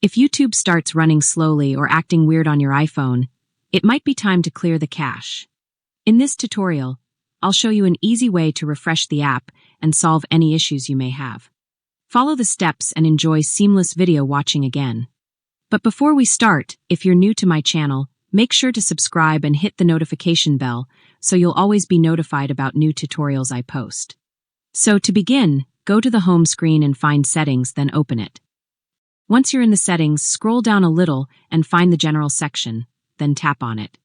If YouTube starts running slowly or acting weird on your iPhone, it might be time to clear the cache. In this tutorial, I'll show you an easy way to refresh the app and solve any issues you may have. Follow the steps and enjoy seamless video watching again. But before we start, if you're new to my channel, make sure to subscribe and hit the notification bell so you'll always be notified about new tutorials I post. So to begin, go to the home screen and find Settings, then open it. Once you're in the settings, scroll down a little and find the General section, then tap on it.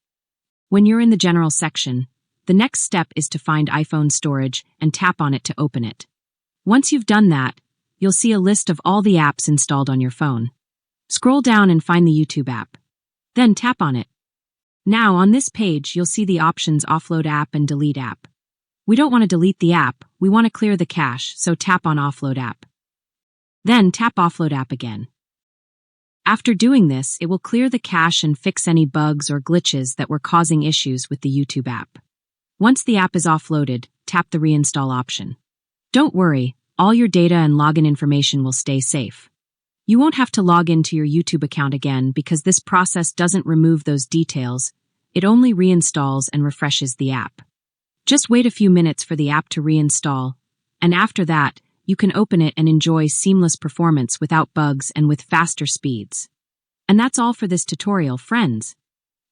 When you're in the General section, the next step is to find iPhone storage and tap on it to open it. Once you've done that, you'll see a list of all the apps installed on your phone. Scroll down and find the YouTube app. Then tap on it. Now, on this page, you'll see the options Offload App and Delete App. We don't want to delete the app, we want to clear the cache, so tap on Offload App. Then tap Offload App again. After doing this, it will clear the cache and fix any bugs or glitches that were causing issues with the YouTube app. Once the app is offloaded, tap the Reinstall option. Don't worry, all your data and login information will stay safe. You won't have to log into your YouTube account again because this process doesn't remove those details, it only reinstalls and refreshes the app. Just wait a few minutes for the app to reinstall, and after that, you can open it and enjoy seamless performance without bugs and with faster speeds. And that's all for this tutorial, friends.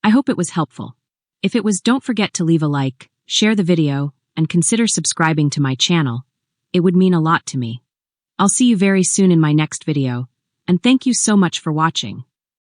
I hope it was helpful. If it was, don't forget to leave a like, share the video, and consider subscribing to my channel. It would mean a lot to me. I'll see you very soon in my next video, and thank you so much for watching.